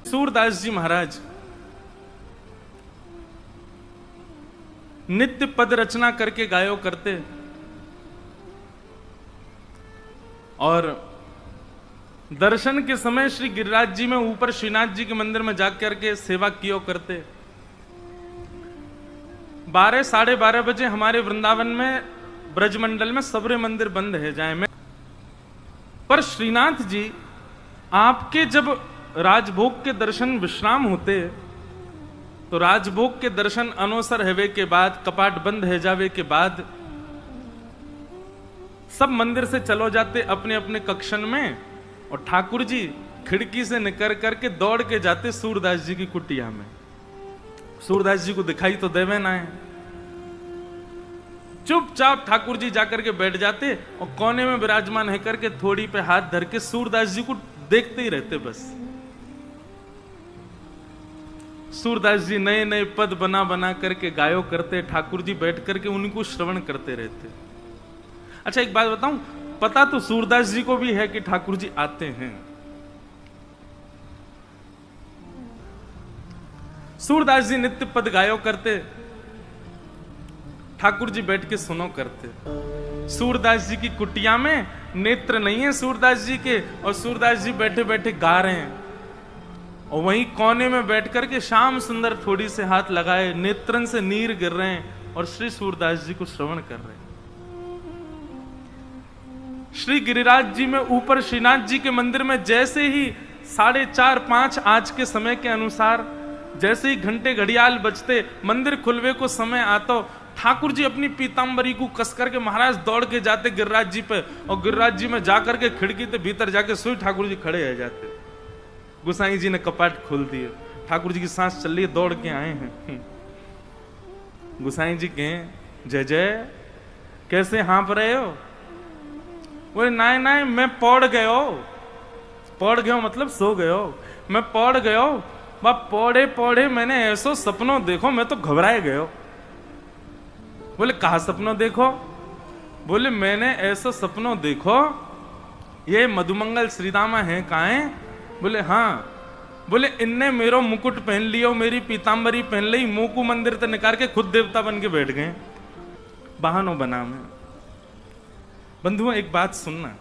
सूरदास जी महाराज नित्य पद रचना करके गायो करते और दर्शन के समय श्री गिरिराज जी में ऊपर श्रीनाथ जी के मंदिर में जाकर के सेवा कियो करते। 12 साढ़े 12 बजे हमारे वृंदावन में ब्रजमंडल में सबरे मंदिर बंद है जाए में, पर श्रीनाथ जी आपके जब राजभोग के दर्शन विश्राम होते तो राजभोग के दर्शन अनोसर हेवे के बाद कपाट बंद है जावे के बाद सब मंदिर से चलो जाते अपने अपने कक्षन में और ठाकुर जी खिड़की से निकल करके दौड़ के जाते सूरदास जी की कुटिया में। सूरदास जी को दिखाई तो देवे ना है, चुपचाप ठाकुर जी जाकर के बैठ जाते और कोने में विराजमान है करके थोड़ी पे हाथ धर के सूरदास जी को देखते ही रहते। बस सूरदास जी नए नए पद बना बना करके गायो करते, ठाकुर जी बैठ करके उनको श्रवण करते रहते। अच्छा एक बात बताऊं, पता तो सूरदास जी को भी है कि ठाकुर जी आते हैं। सूरदास जी नित्य पद गायो करते, ठाकुर जी बैठ के सुनो करते। सूरदास जी की कुटिया में नेत्र नहीं है सूरदास जी के और सूरदास जी बैठे बैठे गा रहे हैं और वहीं कोने में बैठ करके श्याम सुंदर थोड़ी से हाथ लगाए नेत्रन से नीर गिर रहे हैं और श्री सूरदास जी को श्रवण कर रहे हैं। श्री गिरिराज जी में ऊपर श्रीनाथ जी के मंदिर में जैसे ही 4:30 5 आज के समय के अनुसार जैसे ही घंटे घड़ियाल बजते मंदिर खुलवे को समय आता ठाकुर जी अपनी पीतांबरी को कस करके महाराज दौड़ के जाते गिरिराज जी पे और गिरिराज जी में जाकर के खिड़की के भीतर जाके सोई ठाकुर जी खड़े रह जाते। गुसाई जी ने कपाट खोल दिए, ठाकुर जी की सांस चल रही है, दौड़ के आए हैं। गुसाई जी कहें जय जय कैसे हाँप रहे हो? बोले नाय नाय मैं पौड़ गयो। पौड़ गयो मतलब सो गयो। मैं पौड़ गयो, वह पौड़े पौड़े मैंने ऐसो सपनों देखो मैं तो घबराए गयो। बोले कहा सपनों देखो? बोले मैंने ऐसा सपनों देखो, ये मधुमंगल श्रीदामा है कहाँ है? बोले हाँ। बोले इनने मेरो मुकुट पहन लियो, मेरी पीतांबरी पहन ली, मुंह को मंदिर से निकाल के खुद देवता बन के बैठ गए बहानों बना में। बंधुओं एक बात सुनना,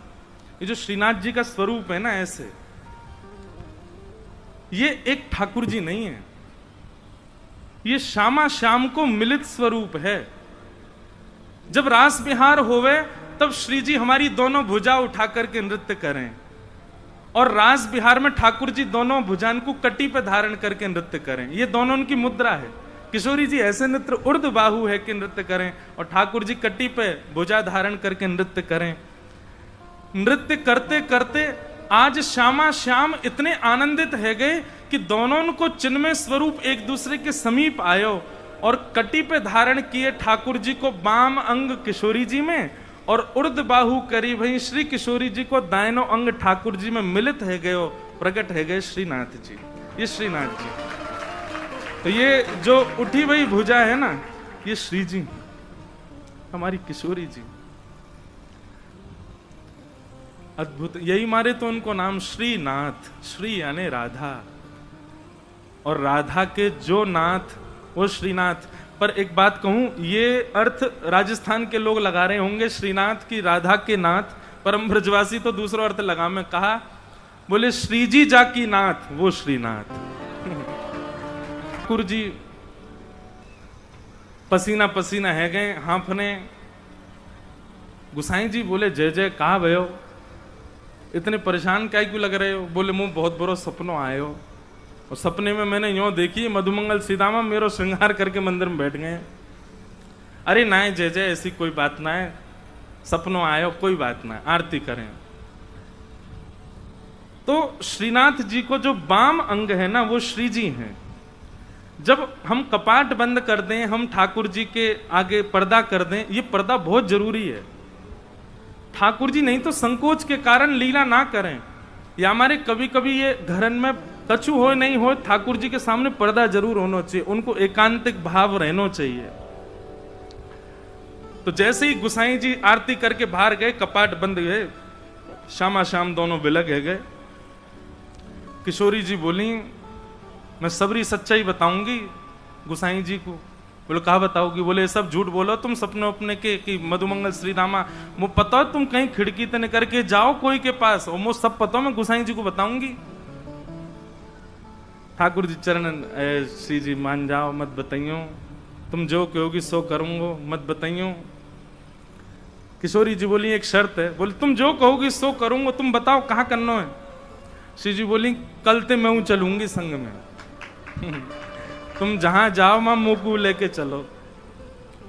ये जो श्रीनाथ जी का स्वरूप है ना ऐसे, ये एक ठाकुर जी नहीं है, ये श्यामा श्याम को मिलित स्वरूप है। जब रास विहार होवे तब श्री जी हमारी दोनों भुजा उठा करके नृत्य करें और रास विहार में ठाकुर जी दोनों भुजान को कटी पे धारण करके नृत्य करें। ये दोनों उनकी मुद्रा है। किशोरी जी ऐसे नृत्य उर्ध बाहु है कि नृत्य करें और ठाकुर जी कटी पे भुजा धारण करके नृत्य करें। नृत्य करते करते आज श्यामा श्याम इतने आनंदित है गए कि दोनों को चिन्मय स्वरूप एक दूसरे के समीप आयो और कटी पे धारण किए ठाकुर जी को बाम अंग किशोरी जी में और उर्ध बाहु करी भई श्री किशोरी जी को दायनो अंग ठाकुर जी में मिलित है गयो, प्रकट है गए श्रीनाथ जी। ये श्रीनाथ जी, तो ये जो उठी हुई भुजा है ना, ये श्री जी हमारी किशोरी जी। अद्भुत, यही मारे तो उनको नाम श्रीनाथ, श्री यानी राधा और राधा के जो नाथ वो श्रीनाथ। पर एक बात कहूं, ये अर्थ राजस्थान के लोग लगा रहे होंगे श्रीनाथ की राधा के नाथ, परम ब्रजवासी तो दूसरा अर्थ लगा में कहा, बोले श्री जी जाकी नाथ वो श्रीनाथ। ठाकुर जी पसीना पसीना है गए हांफने। गुसाई जी बोले जय जय कहा भयो, इतने परेशान क्या क्यों लग रहे हो? बोले मुंह बहुत बड़ो सपनों आयो और सपने में मैंने यूं देखी मधुमंगल सीतामा मेरो श्रृंगार करके मंदिर में बैठ गए। अरे ना जय जय ऐसी कोई बात ना है, सपनों आयो कोई बात ना है, आरती करें। तो श्रीनाथ जी को जो बाम अंग है ना वो श्री जी हैं। जब हम कपाट बंद कर दें, हम ठाकुर जी के आगे पर्दा कर दें, ये पर्दा बहुत जरूरी है। ठाकुर जी नहीं तो संकोच के कारण लीला ना करें, या हमारे कभी कभी ये घरन में कछु हो नहीं हो, ठाकुर जी के सामने पर्दा जरूर होना चाहिए, उनको एकांतिक भाव रहना चाहिए। तो जैसे ही गुसाई जी आरती करके बाहर गए, कपाट बंद गए, श्यामा श्याम दोनों बिलग गए। किशोरी जी बोली मैं सबरी सच्चाई बताऊंगी गुसाई जी को। बोले कहा बताओगी? बोले सब झूठ बोलो तुम सपने अपने के कि मधुमंगल श्री रामा मुझ पता तुम कहीं खिड़की तने करके जाओ कोई के पास और मुझ सब पता मैं गुसाई जी को बताऊंगी। ठाकुर जी चरण श्री जी मान जाओ मत बताइयो, तुम जो कहोगी सो करूंगो मत बताइयो। किशोरी जी बोली एक शर्त है। बोले तुम जो कहोगी सो करूंगा, तुम बताओ कहाँ करना है? श्री जी बोली कल ते मैं चलूंगी संग में तुम जहां जाओ मां मोकू लेके चलो।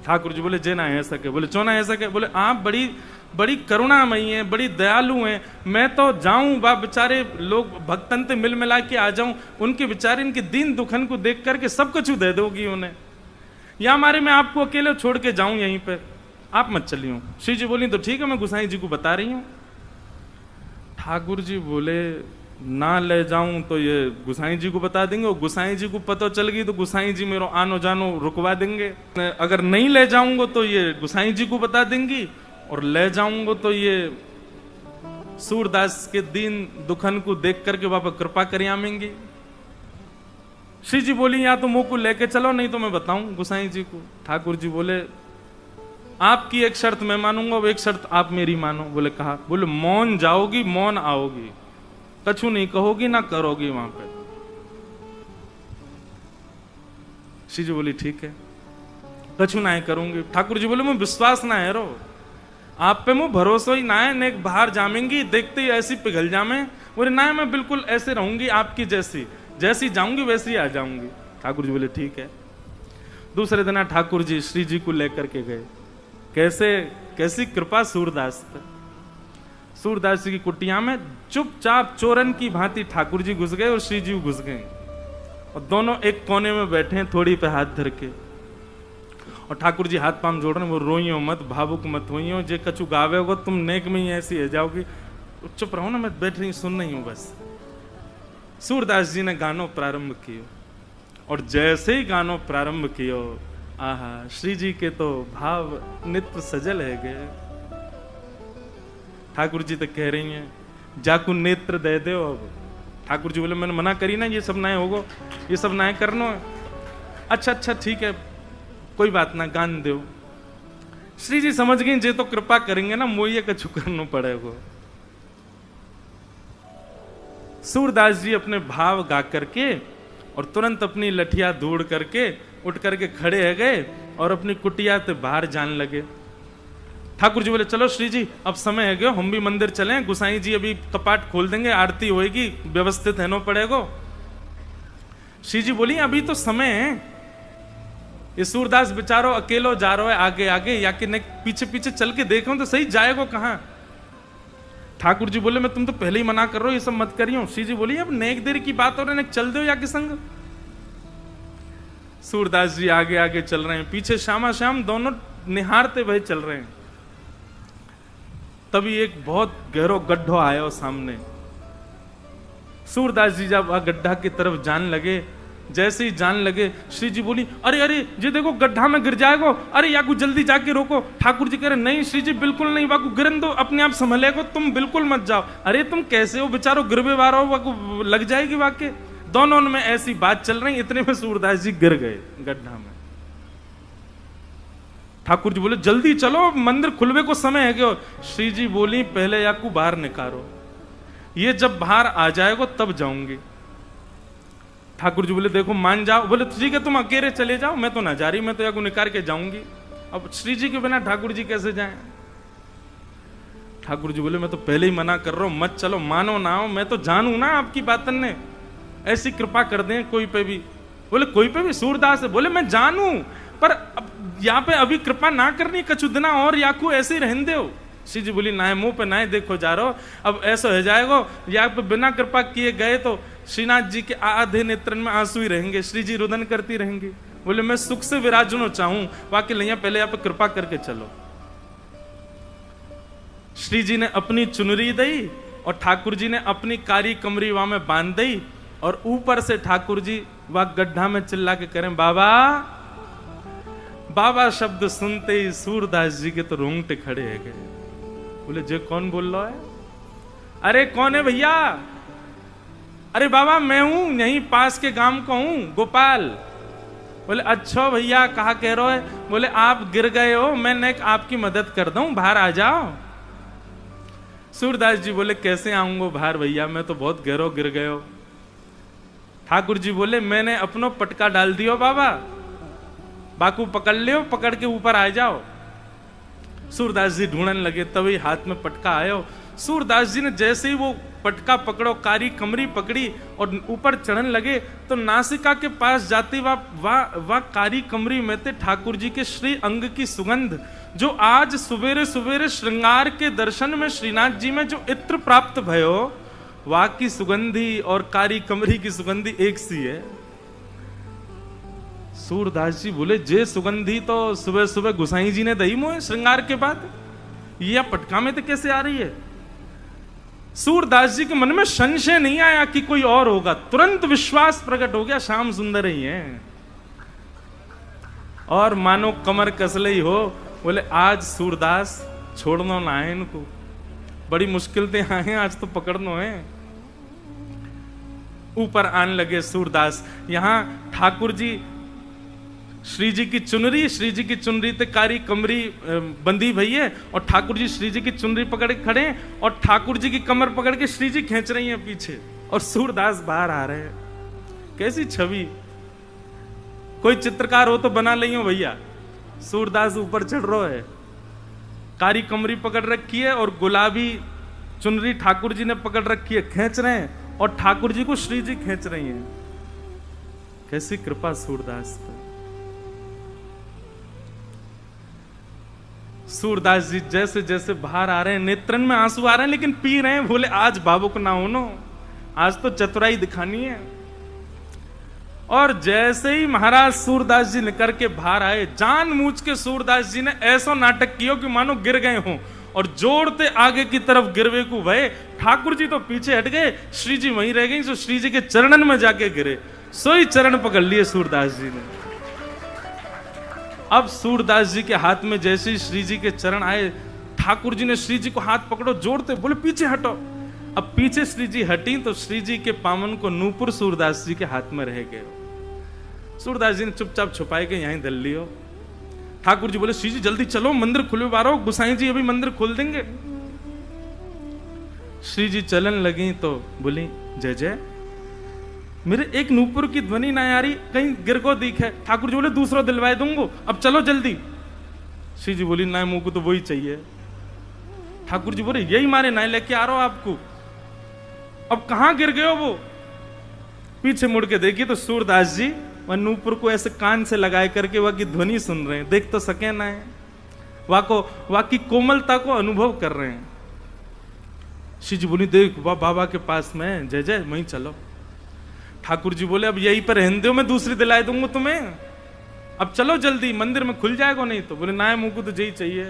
ठाकुर जी बोले जे ना है सके। बोले चो ना है सके? बोले आप बड़ी बड़ी करुणामयी हैं, बड़ी दयालु हैं, मैं तो जाऊं बा बेचारे लोग भक्तन ते मिल मिला के आ जाऊं, उनके बेचारे इनके दीन दुखन को देख करके सब कुछ दे दोगी उन्हें, या हमारे मैं आपको अकेले छोड़ के जाऊं यहीं पे, आप मत चलियो। श्री जी बोली तो ठीक है मैं गुसाई जी को बता रही हूं। ठाकुर जी बोले ना ले जाऊं तो ये गुसाई जी को बता देंगे, और गुसाई जी को पता चल गई तो गुसाई जी मेरो आनो जानो रुकवा देंगे। अगर नहीं ले जाऊंगा तो ये गुसाई जी को बता देंगी, और ले जाऊंगा तो ये सूरदास के दीन दुखन को देख करके बाबा कृपा कर आमेंगी। श्री जी बोली या तो मुंह को लेके चलो नहीं तो मैं बताऊं गुसाई जी को। ठाकुर जी बोले आपकी एक शर्त मैं मानूंगा, वो एक शर्त आप मेरी मानो। बोले कहा? बोले मौन जाओगी मौन आओगी, कछु नहीं कहोगी ना करोगी वहां पे। श्री जी बोली ठीक है कछु ना करूंगी। ठाकुर जी बोले मुझे विश्वास ना है रो, आप पे मुझे भरोसा ही ना है, नेक बाहर जामेंगी देखते ही ऐसी पिघल जामे। बोले ना मैं बिल्कुल ऐसे रहूंगी आपकी जैसी, जैसी जाऊंगी वैसी आ जाऊंगी। ठाकुर जी बोले ठीक है। दूसरे दिन ठाकुर जी श्री जी को लेकर के गए। कैसे कैसी कृपा सूरदास पर। सूरदास जी की कुटिया में चुपचाप चोरन की भांति ठाकुर जी घुस गए और श्री जी घुस गए, और दोनों एक कोने में बैठे हैं थोड़ी पे हाथ धर के, और ठाकुर जी हाथ पाम जोड़ रहे हैं। वो रोइयो मत, भावुक मत होइयो, जे कछु गावे होगा तुम नेक में ही ऐसी है जाओगी, चुप रहो ना, मैं बैठ रही सुन रही हूं बस। सूरदास जी ने गानो प्रारंभ कियो, और जैसे ही गानो प्रारंभ कियो, आहा श्री जी के तो भाव नित्य सजल है गए। ठाकुर जी तो कह रही हैं जाकू नेत्र दे दो अब। ठाकुर जी बोले मैंने मना करी ना, ये सब ना होगो, ये सब ना करनो है। अच्छा अच्छा ठीक है कोई बात ना, गान दो। श्री जी समझ गई जे तो कृपा करेंगे ना, मोइये कछु करना पड़ेगा। सूरदास जी अपने भाव गा करके और तुरंत अपनी लठिया दौड़ करके उठ करके खड़े है गए और अपनी कुटिया से बाहर जाने लगे। ठाकुर जी बोले चलो श्री जी अब समय है गयो, हम भी मंदिर चलें, गुसाई जी अभी कपाट खोल देंगे, आरती होएगी, व्यवस्थित है नो पड़ेगो। श्री जी बोली अभी तो समय है, ये सूरदास बेचारो अकेलो जा रहा है आगे आगे, या कि पीछे पीछे चल के देखो तो सही जाएगो कहां। ठाकुर जी बोले मैं तुम तो पहले ही मना कर रहे हो, ये सब मत करियो। श्री जी बोली अब नेक देर की बात हो रही है, चल दो या कि संग। सूरदास जी आगे आगे चल रहे हैं, पीछे श्यामा श्याम दोनों निहारते हुए चल रहे हैं। तभी एक बहुत गहरो गड्ढो आया सामने। सूरदास जी जब गड्ढा की तरफ जाने लगे, जैसे ही जान लगे श्री जी बोली अरे अरे ये देखो गड्ढा में गिर जाएगो, अरे याकू जल्दी जाके रोको। ठाकुर जी कह रहे नहीं श्री जी बिल्कुल नहीं, वाकू गिरन दो, अपने आप संभलेगो, तुम बिल्कुल मत जाओ। अरे तुम कैसे हो बेचारो, गिरवे वार हो, वाकू लग जाएगी वाके। दोनों में ऐसी बात चल रही, इतने में सूरदास जी गिर गए गड्ढा में। ठाकुर जी बोले जल्दी चलो मंदिर खुलवे को समय है क्यों। श्री जी बोली पहले याकू बाहर निकालो, ये जब बाहर आ जाएगो तब जाऊंगी। ठाकुर जी बोले देखो मान जाओ। बोले ठीक है तुम अकेले चले जाओ, मैं तो ना जा रही, मैं तो याकू निकाल के जाऊंगी। अब श्री जी के बिना ठाकुर जी कैसे जाएं। ठाकुर जी बोले मैं तो पहले ही मना कर रहा हूं, मत चलो, मानो ना हो, मैं तो जानू ना आपकी बातन ने, ऐसी कृपा कर दें कोई पे भी। बोले कोई पे भी? सूरदास है। बोले मैं जानू, पर अब यहाँ पे अभी कृपा ना करनी, कछु दिना और याकू ऐसे ही रहने दो। श्री जी बोली ना है, मुंह पे ना है देखो जा रहो, अब ऐसा हो जाएगा या पे बिना कृपा किए गए तो श्रीनाथ जी के आधे नेत्रन में आंसू ही रहेंगे, श्री जी रुदन करती रहेंगी। बोले मैं सुख से विराजनो चाहूं, वाकई लिया पहले यहाँ पे कृपा करके चलो। श्री जी ने अपनी चुनरी दी और ठाकुर जी ने अपनी कारी कमरी वहां में बांध दी, और ऊपर से ठाकुर जी वह गड्ढा में चिल्ला के करें बाबा बाबा शब्द सुनते ही सूरदास जी के तो रोंगटे खड़े है गए। बोले जे कौन बोल रहा है? अरे कौन है भैया? अरे बाबा मैं हूं, यहीं पास के गांव का हूं, गोपाल। बोले अच्छा भैया कहा कह रहे हो? बोले आप गिर गए हो, मैं आपकी मदद कर दूं, बाहर आ जाओ। सूरदास जी बोले कैसे आऊंगा बाहर भैया, मैं तो बहुत गहरो गिर गए हो। ठाकुर जी बोले मैंने अपनो पटका डाल दियो बाबा, बाकू पकड़ लियो, पकड़ के ऊपर आ जाओ। सूरदास जी ढूंढने लगे, तभी हाथ में पटका आयो। सूरदास जी ने जैसे ही वो पटका पकड़ो, कारी कमरी पकड़ी और ऊपर चढ़ने लगे, तो नासिका के पास जाते वह कारी कमरी में थे ठाकुर जी के श्री अंग की सुगंध, जो आज सुबेरे सुबेरे श्रृंगार के दर्शन में श्रीनाथ जी में जो इत्र प्राप्त भयो, वह की सुगंधी और कारी कमरी की सुगंधी एक सी है। सूरदास जी बोले जे सुगंधी तो सुबह सुबह गुसाई जी ने दही मोए श्रृंगार के बाद, यह पटका में तो कैसे आ रही है? सूरदास जी के मन में संशय नहीं आया कि कोई और होगा, तुरंत विश्वास प्रकट हो गया श्याम सुंदर ही है। और मानो कमर कसले ही हो, बोले आज सूरदास छोड़ना ना है इनको, बड़ी मुश्किल से आए हैं, आज तो पकड़ना है। ऊपर आने लगे सूरदास। यहां ठाकुर जी श्री जी की चुनरी ते कारी कमरी बंदी भई है, और ठाकुर जी श्री जी की चुनरी पकड़ के खड़े हैं, और ठाकुर जी की कमर पकड़ के श्री जी खींच रही हैं पीछे, और सूरदास बाहर आ रहे हैं। कैसी छवि! कोई चित्रकार हो तो बना ली हो भैया। सूरदास ऊपर चढ़ रहा है, कारी कमरी पकड़ रखी है, और गुलाबी चुनरी ठाकुर जी ने पकड़ रखी है, खींच रहे हैं, और ठाकुर जी को श्री जी खींच रही हैं। कैसी कृपा सूरदास पर! सूरदास जी जैसे जैसे बाहर आ रहे हैं, नेत्रन में आंसू आ रहे हैं, लेकिन पी रहे हैं। बोले आज भावुक ना होनो, आज तो चतुराई दिखानी है। और जैसे ही महाराज सूरदास जी निकल के बाहर आए, जानबूझ के सूरदास जी ने ऐसा नाटक किया कि मानो गिर गए हों, और जोड़ते आगे की तरफ गिरवे को भय। ठाकुर जी तो पीछे हट गए, श्री जी वहीं रह गई, जो श्री जी के चरणन में जाके गिरे, सोई चरण पकड़ लिए सूरदास जी ने। अब सूरदास जी के हाथ में जैसे ही श्री जी के चरण आए, ठाकुर जी ने श्री जी को हाथ पकड़ो, जोड़ते बोले पीछे हटो। अब पीछे श्री जी हटी तो श्री जी के पावन को नूपुर सूरदास जी के हाथ में रह गए। सूरदास जी ने चुपचाप छुपाए के यहीं धल लियो। ठाकुर जी बोले श्री जी जल्दी चलो, मंदिर खुले बारो, गुसाई जी अभी मंदिर खोल देंगे। श्री जी चलन लगी तो बोली जय जय, मेरे एक नूपुर की ध्वनि ना आ रही, कहीं गिर को दिखे। ठाकुर जी बोले दूसरा दिलवाए दूंगा, अब चलो जल्दी। श्री जी बोली ना, मुंह को तो वही चाहिए। ठाकुर जी बोले यही मारे ना लेके आ रहा हूं आपको। अब कहां गिर गए हो? वो पीछे मुड़ के देखिए तो सूरदास जी वह नूपुर को ऐसे कान से लगाए करके वह की ध्वनि सुन रहे हैं, देख तो सके ना है, वह की कोमलता को अनुभव कर रहे हैं। श्री जी बोली देख वह बाबा के पास में, जय जय वहीं चलो। ठाकुर जी बोले अब यहीं पर रहने दो, मैं दूसरी दिलाए दूंगा तुम्हें, अब चलो जल्दी, मंदिर में खुल जाएगा नहीं तो। बोले ना मुंह को तो यही चाहिए।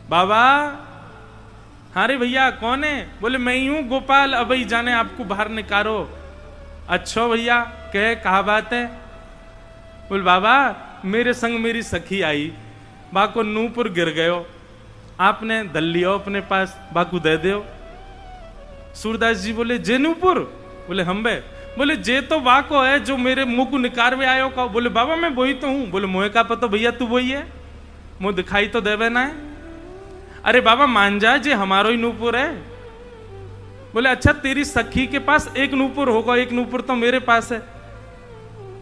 बाबा हाँ रे भैया कौन है? बोले मैं ही हूं गोपाल, अब ही जाने आपको बाहर निकालो। अच्छा भैया कहे कहा बात है? बोले बाबा मेरे संग मेरी सखी आई, बाको नूपुर गिर गयो, आपने दल लियो अपने पास, बाकू दे दो। सूरदास जी बोले जे नूपुर? बोले हम बे। बोले जे तो वाको है जो मेरे मुंह को निकारवे आयो का। बोले बाबा मैं वही तो हूं। बोले मोहे का पता भैया तू वही है, मुंह दिखाई तो देवे ना है। अरे बाबा मान जा जे हमारो ही नूपुर है। बोले अच्छा तेरी सखी के पास एक नूपुर होगा, एक नूपुर तो मेरे पास है।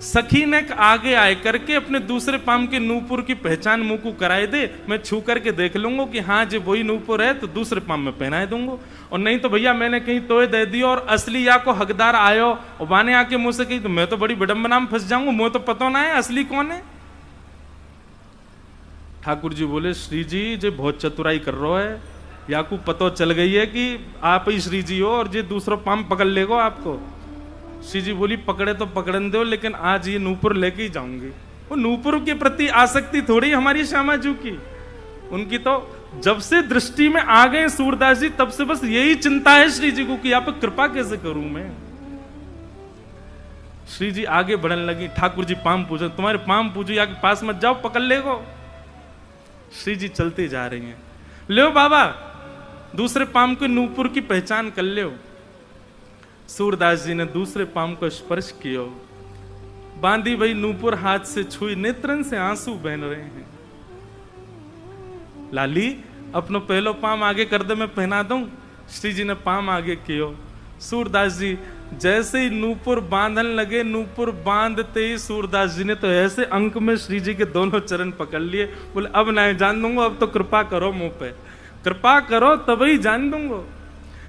सखी ने आगे आए करके अपने दूसरे पाम के नूपुर की पहचान मुंह को कराए दे, मैं छू करके देख लूंगा कि हाँ जो वही नूपुर है तो दूसरे पाम में पहनाए दूंगा, और नहीं तो भैया मैंने कहीं तोय दे दियो और असली या को हकदार आयो और बाने आके मुंह से कही तो मैं तो बड़ी विडंबना में फंस जाऊंगा, मुझे तो पता ना है असली कौन है। ठाकुर जी बोले श्री जी जे बहुत चतुराई कर रहा है, या को पता चल गई है कि आप ही श्री जी हो और जे दूसरा पाम पकड़ लेगो आपको। श्री जी बोली पकड़े तो पकड़न दो, लेकिन आज ये नूपुर लेके ही जाऊंगी। वो नूपुर के प्रति आसक्ति थोड़ी हमारी श्यामा जी की, उनकी तो जब से दृष्टि में आ गए सूरदास जी तब से बस यही चिंता है श्री जी को कि आप कृपा कैसे करूं मैं। श्री जी आगे बढ़ने लगी, ठाकुर जी पाम पूछो, तुम्हारे पाम पूछो या के पास मत जाओ, पकड़ लेगो। श्री जी चलते जा रही हैं। लो बाबा दूसरे पाम के नूपुर की पहचान कर लियो। सूरदास जी ने दूसरे पाम को स्पर्श कियो, बांधी वही नूपुर हाथ से छुई, नेत्रन से आंसू बहन रहे हैं। लाली अपनो पहलो पाम आगे कर दे, मैं पहना दूं। श्री जी ने पाम आगे कियो। सूरदास जी जैसे ही नूपुर बांधन लगे, नूपुर बांधते ही सूरदास जी ने तो ऐसे अंक में श्री जी के दोनों चरण पकड़ लिए। बोले अब नहीं जान दूंगा, अब तो कृपा करो मुंह पे, कृपा करो तभी जान दूंगा।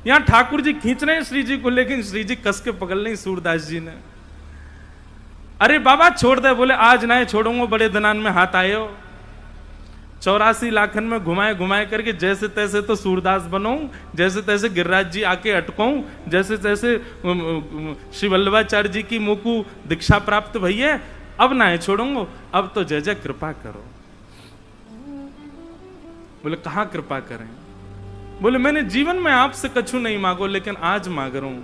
यहां ठाकुर जी खींच रहे हैं श्री जी को, लेकिन श्री जी कस के पकड़ लें सूरदास जी ने। अरे बाबा छोड़ दे। बोले आज नहीं छोड़ूंगा, बड़े दनान में हाथ आए हो। 84 लाखन में घुमाए घुमाए करके जैसे तैसे तो सूरदास बनाऊं, जैसे तैसे गिरिराज जी आके अटकाऊं, जैसे तैसे श्री वल्लभाचार्य जी की मुकु दीक्षा प्राप्त भई है। अब ना छोड़ूंगा, अब तो जय जय कृपा करो। बोले कहां कृपा करें? बोले मैंने जीवन में आपसे कछु नहीं मांगो, लेकिन आज मांग रहा हूं।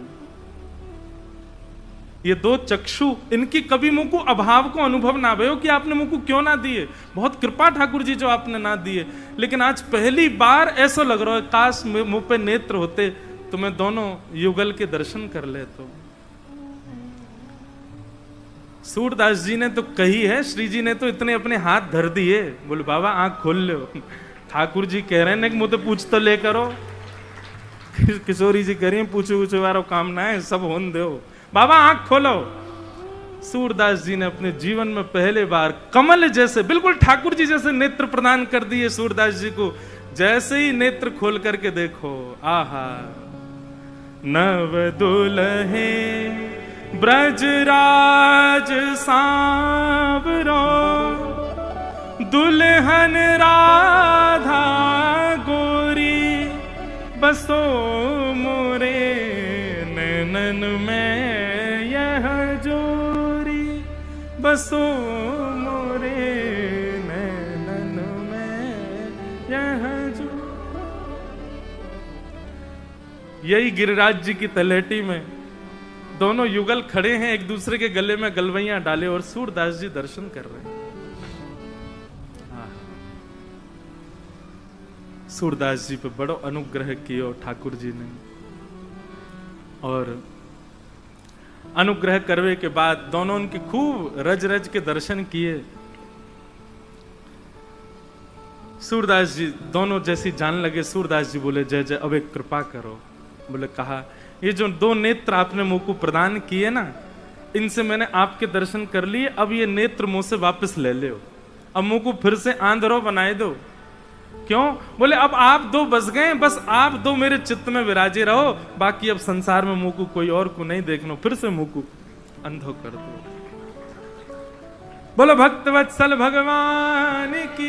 ये दो चक्षु, इनकी कभी मुझको अभाव को अनुभव ना भयो कि आपने मुझको क्यों ना दिए। बहुत कृपा ठाकुर जी जो आपने ना दिए, लेकिन आज पहली बार ऐसा लग रहा है काश मुंह पे नेत्र होते तो मैं दोनों युगल के दर्शन कर ले। तो सूरदास जी ने तो कही है, श्री जी ने तो इतने अपने हाथ धर दिए। बोले बाबा आंख खोल लो। ठाकुर जी कह रहे हैं कि मुझे पूछ तो ले करो। किशोरी जी कह रही है पूछो पूछो वारो काम ना है, सब होन दो। बाबा आंख खोलो। सूरदास जी ने अपने जीवन में पहले बार कमल जैसे, बिल्कुल ठाकुर जी जैसे नेत्र प्रदान कर दिए सूरदास जी को। जैसे ही नेत्र खोल करके देखो, आहा नव दुल्हे ब्रजराज सांवरो, दुल्हन राधा गोरी, बसो मोरे नैनन में यह जोरी, बसो मोरे नैनन में यह जोरी। यही गिरिराज जी की तलहटी में दोनों युगल खड़े हैं, एक दूसरे के गले में गलवैयां डाले और सूरदास जी दर्शन कर रहे हैं। सूरदास जी पे बड़ो अनुग्रह किया ठाकुर जी ने, और अनुग्रह करवे के बाद दोनों उनके खूब रज रज के दर्शन किए। सूरदास जी दोनों जैसी जान लगे। सूरदास जी बोले जय जय अब एक कृपा करो। बोले कहा ये जो दो नेत्र आपने मुंह को प्रदान किए ना, इनसे मैंने आपके दर्शन कर लिए, अब ये नेत्र मुंह से वापस ले लो, अब मुंह को फिर से आंधरो बनाए दो। क्यों? बोले अब आप दो बस गए, बस आप दो मेरे चित्त में विराजे रहो, बाकी अब संसार में मुंह को कोई और को नहीं देखना, फिर से मुंह को अंधो कर दो। बोलो भक्त वत्सल भगवान की।